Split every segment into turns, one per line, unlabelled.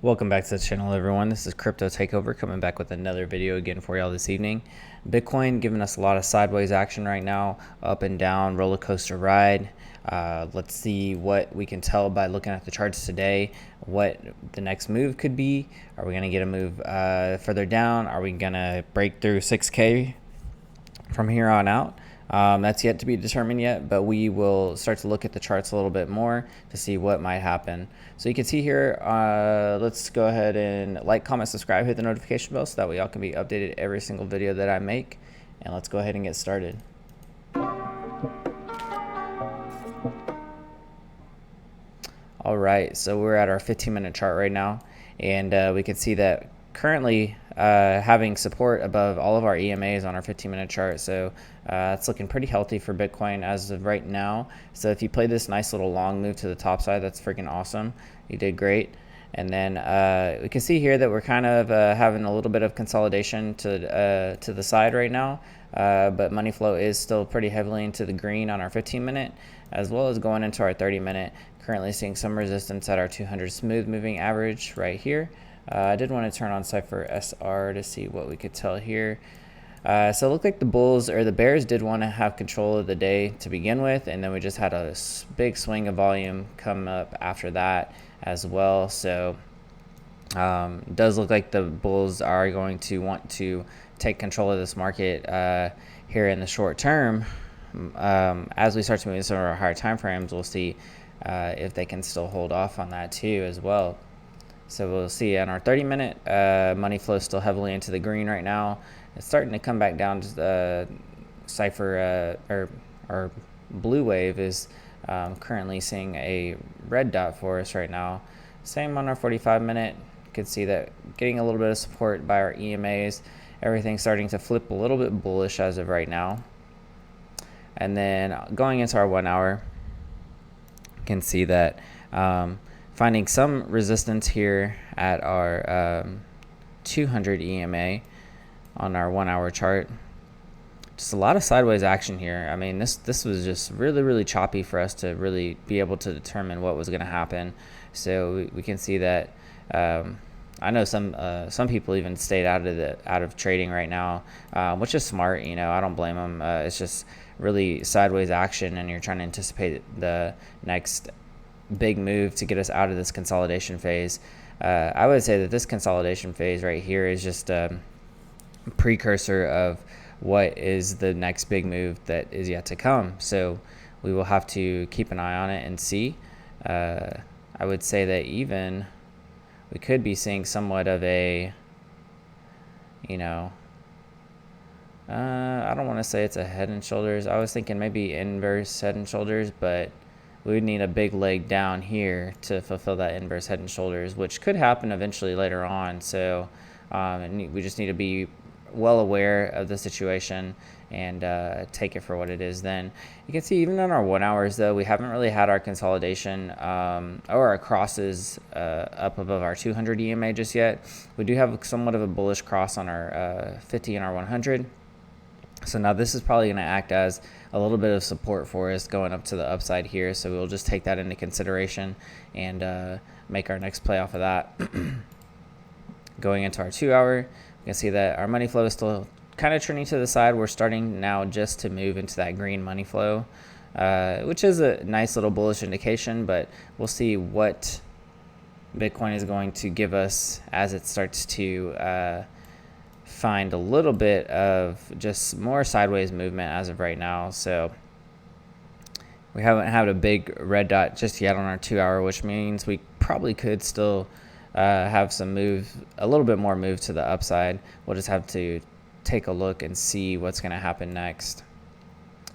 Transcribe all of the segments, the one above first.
Welcome back to the channel, everyone. This is Crypto Takeover coming back with another video again for y'all this evening. Bitcoin giving us a lot of sideways action right now, up and down, roller coaster ride. Let's see what we can tell by looking at the charts today, what the next move could be. Are we going to get a move further down? Are we going to break through 6K from here on out? That's yet to be determined yet, but we will start to look at the charts a little bit more to see what might happen. So you can see here, let's go ahead and like, comment, subscribe, hit the notification bell so that way y'all can be updated every single video that I make. And let's go ahead and get started. All right, so we're at our 15-minute chart right now, and we can see that currently having support above all of our EMAs on our 15-minute chart. So it's looking pretty healthy for Bitcoin as of right now. So if you play this nice little long move to the top side, that's freaking awesome. You did great. And then we can see here that we're kind of having a little bit of consolidation to the side right now, but money flow is still pretty heavily into the green on our 15-minute, as well as going into our 30-minute. Currently seeing some resistance at our 200 smooth moving average right here. I did want to turn on Cypher SR to see what we could tell here. So it looked like the Bears did want to have control of the day to begin with, and then we just had a big swing of volume come up after that as well. So it does look like the Bulls are going to want to take control of this market here in the short term. As we start to move into some of our higher time frames, we'll see if they can still hold off on that too as well. So we'll see on our 30-minute, money flow still heavily into the green right now. It's starting to come back down to the Cypher, or blue wave is currently seeing a red dot for us right now. Same on our 45-minute. You can see that getting a little bit of support by our EMAs. Everything's starting to flip a little bit bullish as of right now. And then going into our 1 hour, you can see that finding some resistance here at our 200 EMA on our 1 hour chart. Just a lot of sideways action here. I mean, this was just really choppy for us to really be able to determine what was going to happen. So we can see that I know some people even stayed out of trading right now, which is smart. You know, I don't blame them. It's just really sideways action, and you're trying to anticipate the next big move to get us out of this consolidation phase. I would say that this consolidation phase right here is just a precursor of what is the next big move that is yet to come. So we will have to keep an eye on it and see. I would say that even we could be seeing somewhat of a, you know, I don't want to say it's a head and shoulders. I was thinking maybe inverse head and shoulders, but we would need a big leg down here to fulfill that inverse head and shoulders, which could happen eventually later on. So we just need to be well aware of the situation and take it for what it is. Then you can see even on our 1 hours, though, we haven't really had our consolidation or our crosses up above our 200 EMA just yet. We do have somewhat of a bullish cross on our 50 and our 100. So now this is probably going to act as a little bit of support for us going up to the upside here. So we'll just take that into consideration and make our next play off of that. Going into our 2 hour, you can see that our money flow is still kind of turning to the side. We're starting now just to move into that green money flow, which is a nice little bullish indication, but we'll see what Bitcoin is going to give us as it starts to find a little bit of just more sideways movement as of right now. So we haven't had a big red dot just yet on our 2 hour, which means we probably could still have some move, a little bit more move to the upside. We'll just have to take a look and see what's going to happen next.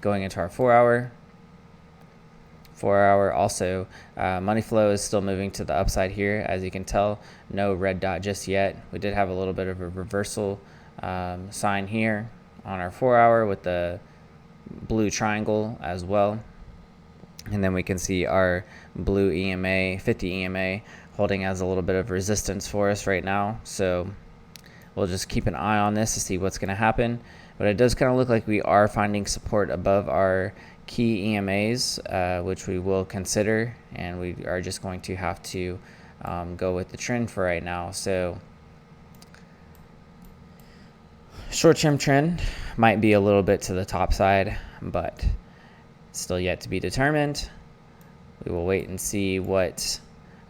Going into our 4 hour. 4 hour also, money flow is still moving to the upside here. As you can tell, no red dot just yet. We did have a little bit of a reversal sign here on our 4 hour with the blue triangle as well. And then we can see our blue EMA, 50 EMA, holding as a little bit of resistance for us right now. So we'll just keep an eye on this to see what's going to happen. But it does kind of look like we are finding support above our key EMAs, which we will consider, and we are just going to have to go with the trend for right now. So short-term trend might be a little bit to the top side, but still yet to be determined. We will wait and see what,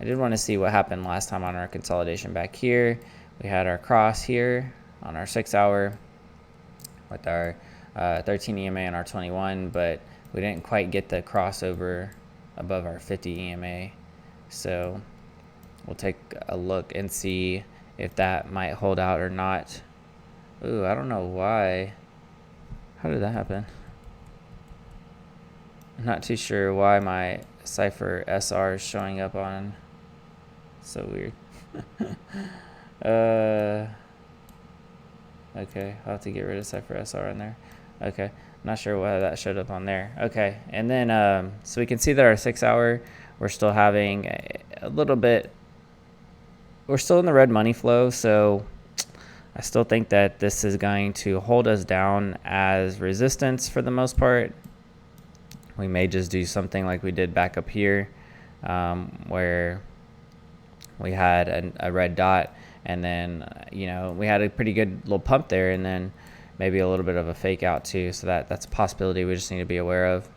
I did want to see what happened last time on our consolidation back here. We had our cross here on our 6 hour with our 13 EMA and our 21, but we didn't quite get the crossover above our 50 EMA. So we'll take a look and see if that might hold out or not. Ooh, I don't know why. How did that happen? I'm not too sure why my Cypher SR is showing up on. So weird. Okay, I'll have to get rid of Cypher SR in there. Okay, not sure why that showed up on there. Okay, and then so we can see that our 6 hour, we're still having a little bit, we're still in the red money flow, so I still think that this is going to hold us down as resistance for the most part. We may just do something like we did back up here, where we had a red dot, and then we had a pretty good little pump there, and then maybe a little bit of a fake out too. So that's a possibility we just need to be aware of.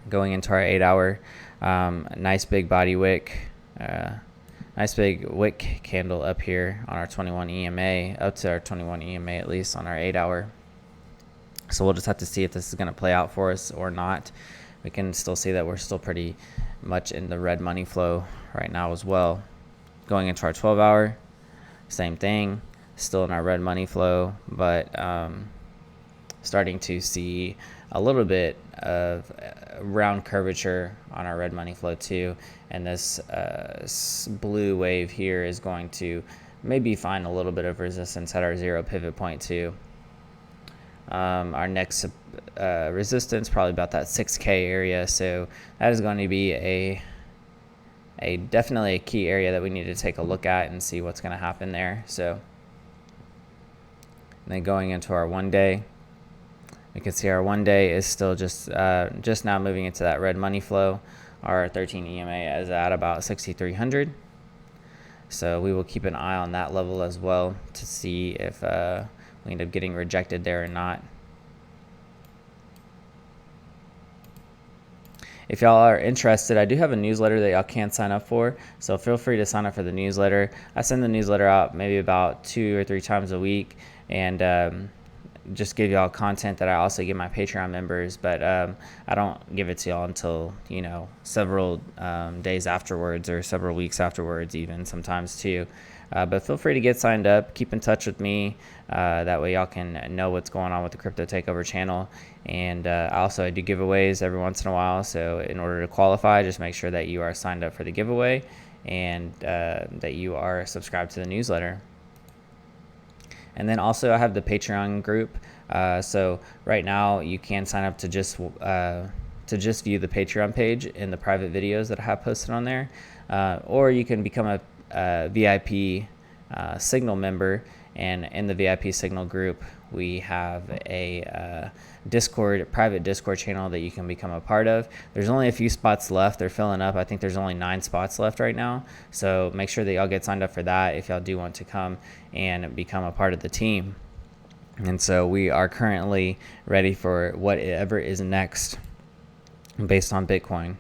Going into our 8 hour, nice big body wick, nice big wick candle up here on our 21 EMA, up to our 21 EMA at least on our 8 hour. So we'll just have to see if this is going to play out for us or not. We can still see that we're still pretty much in the red money flow right now as well. Going into our 12 hour, same thing, still in our red money flow, but starting to see a little bit of round curvature on our red money flow too. And this blue wave here is going to maybe find a little bit of resistance at our 0 pivot point too. Our next resistance probably about that 6K area, so that is going to be a definitely a key area that we need to take a look at and see what's going to happen there. So then going into our 1 day, we can see our 1 day is still just now moving into that red money flow. Our 13 EMA is at about 6,300. So we will keep an eye on that level as well to see if we end up getting rejected there or not. If y'all are interested, I do have a newsletter that y'all can sign up for, so feel free to sign up for the newsletter. I send the newsletter out maybe about 2 or 3 times a week, and just give y'all content that I also give my Patreon members, but I don't give it to y'all until several days afterwards, or several weeks afterwards even sometimes too. But feel free to get signed up, keep in touch with me, that way y'all can know what's going on with the Crypto Takeover channel. And also I do giveaways every once in a while, so in order to qualify, just make sure that you are signed up for the giveaway and that you are subscribed to the newsletter. And then also I have the Patreon group, so right now you can sign up to just view the Patreon page in the private videos that I have posted on there, or you can become a VIP Signal member, and in the VIP Signal group we have a private Discord channel that you can become a part of. There's only a few spots left. They're filling up. I think there's only 9 spots left right now, so make sure that y'all get signed up for that if y'all do want to come and become a part of the team. And so we are currently ready for whatever is next based on Bitcoin.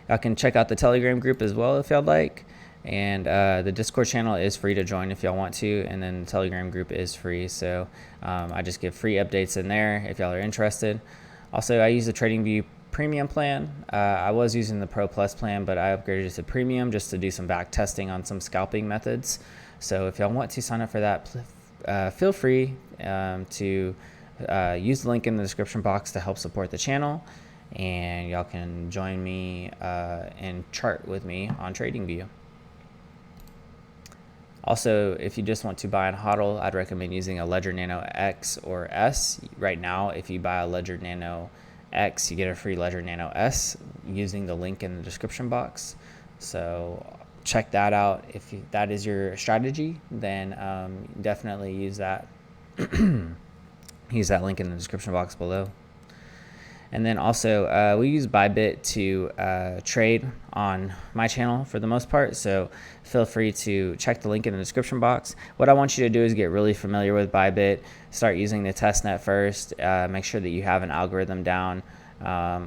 Y'all can check out the Telegram group as well if y'all like. And the Discord channel is free to join if y'all want to, and then the Telegram group is free. So I just give free updates in there if y'all are interested. Also, I use the TradingView Premium plan. I was using the Pro Plus plan, but I upgraded to Premium just to do some back testing on some scalping methods. So if y'all want to sign up for that, feel free to use the link in the description box to help support the channel. And y'all can join me and chart with me on TradingView. Also, if you just want to buy and hodl, I'd recommend using a Ledger Nano X or S. Right now, if you buy a Ledger Nano X, you get a free Ledger Nano S using the link in the description box. So check that out. If that is your strategy, then definitely use that. Use that link in the description box below. And then also we use ByBit to trade on my channel for the most part, so feel free to check the link in the description box. What I want you to do is get really familiar with ByBit, start using the testnet first, make sure that you have an algorithm down,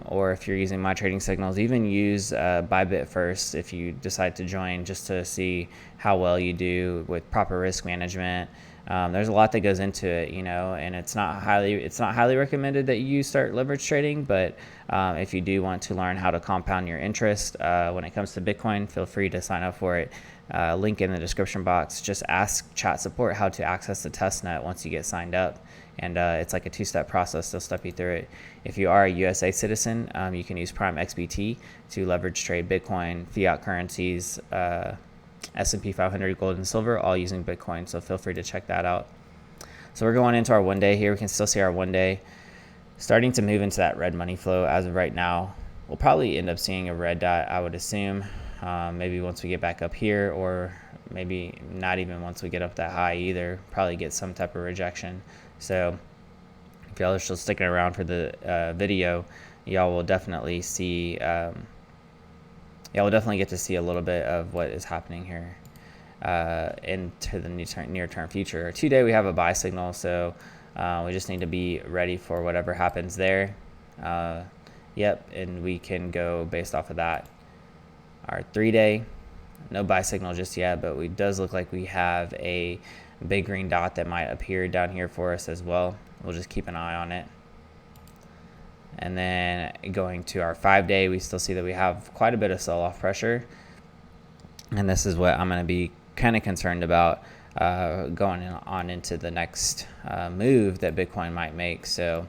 or if you're using my trading signals, even use ByBit first if you decide to join, just to see how well you do with proper risk management. There's a lot that goes into it, and it's not highly recommended that you start leverage trading. But if you do want to learn how to compound your interest when it comes to Bitcoin, feel free to sign up for it. Link in the description box. Just ask chat support how to access the testnet once you get signed up, and it's like a two-step process. They'll step you through it. If you are a USA citizen, you can use PrimeXBT to leverage trade Bitcoin, fiat currencies, S&P 500, gold and silver, all using Bitcoin. So feel free to check that out. So we're going into our 1 day here. We can still see our 1 day starting to move into that red money flow. As of right now, we'll probably end up seeing a red dot, I would assume, maybe once we get back up here, or maybe not even once we get up that high either. Probably get some type of rejection. So if y'all are still sticking around for the video, y'all will definitely see we'll definitely get to see a little bit of what is happening here into the near-term future. 2 day we have a buy signal, so we just need to be ready for whatever happens there. And we can go based off of that. Our 3 day, no buy signal just yet, but it does look like we have a big green dot that might appear down here for us as well. We'll just keep an eye on it. And then going to our 5 day, we still see that we have quite a bit of sell-off pressure. And this is what I'm going to be kind of concerned about going on into the next move that Bitcoin might make. So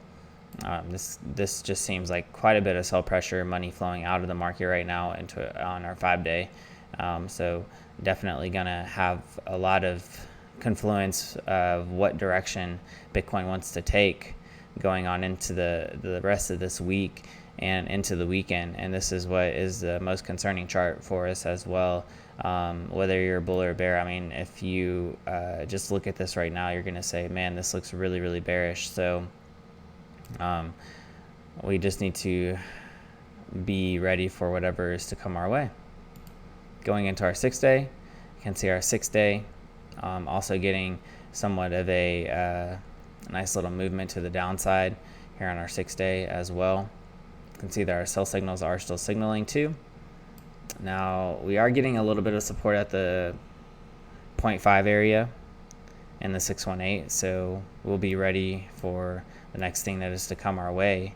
this just seems like quite a bit of sell pressure, money flowing out of the market right now on our 5 day. So definitely going to have a lot of confluence of what direction Bitcoin wants to take going on into the rest of this week and into the weekend. And this is what is the most concerning chart for us as well, whether you're a bull or a bear. I mean, if you just look at this right now, you're going to say, man, this looks really, really bearish. So we just need to be ready for whatever is to come our way. Going into our 6 day, you can see our 6 day also getting somewhat of a nice little movement to the downside here on our 6 day as well. You can see that our sell signals are still signaling too. Now we are getting a little bit of support at the 0.5 area in the 618, so we'll be ready for the next thing that is to come our way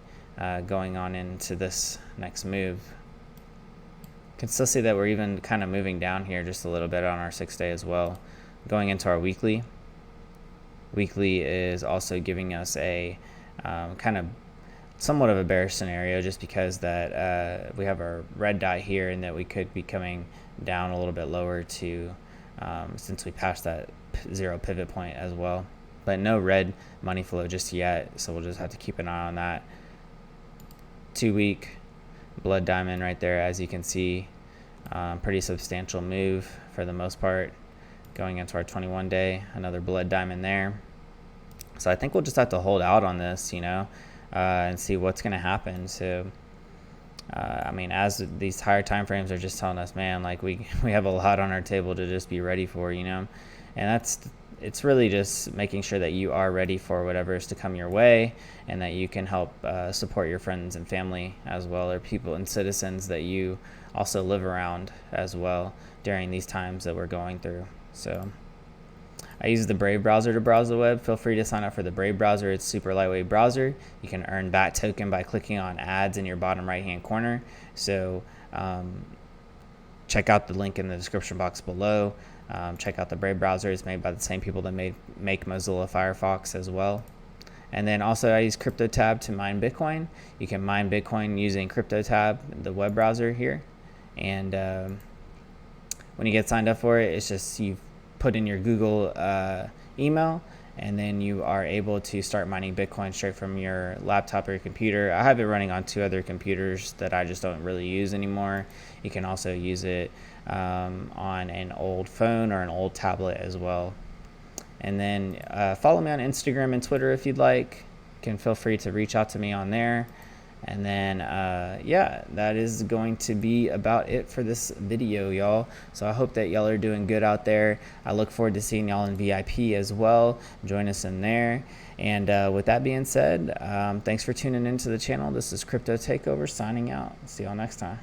going on into this next move. You can still see that we're even kind of moving down here just a little bit on our 6 day as well. Going into our weekly is also giving us a kind of somewhat of a bearish scenario, just because that we have our red dot here and that we could be coming down a little bit lower to since we passed that zero pivot point as well. But no red money flow just yet, so we'll just have to keep an eye on that. 2 week blood diamond right there, as you can see, pretty substantial move for the most part. Going into our 21 day, another blood diamond there. So I think we'll just have to hold out on this, and see what's going to happen. So, I mean, as these higher time frames are just telling us, man, like we have a lot on our table to just be ready for, and it's really just making sure that you are ready for whatever is to come your way, and that you can help support your friends and family as well, or people and citizens that you also live around as well during these times that we're going through. So I use the Brave browser to browse the web. Feel free to sign up for the Brave browser. It's a super lightweight browser. You can earn BAT token by clicking on ads in your bottom right hand corner. So check out the link in the description box below. Check out the Brave browser. It's made by the same people that make Mozilla Firefox as well. And then also I use CryptoTab to mine Bitcoin. You can mine Bitcoin using CryptoTab, the web browser here. And when you get signed up for it, it's just you put in your Google email, and then you are able to start mining Bitcoin straight from your laptop or your computer. I have it running on 2 other computers that I just don't really use anymore. You can also use it on an old phone or an old tablet as well. And then follow me on Instagram and Twitter if you'd like. You can feel free to reach out to me on there. And then, yeah, that is going to be about it for this video, y'all. So I hope that y'all are doing good out there. I look forward to seeing y'all in VIP as well. Join us in there. And with that being said, thanks for tuning into the channel. This is Crypto Takeover signing out. See y'all next time.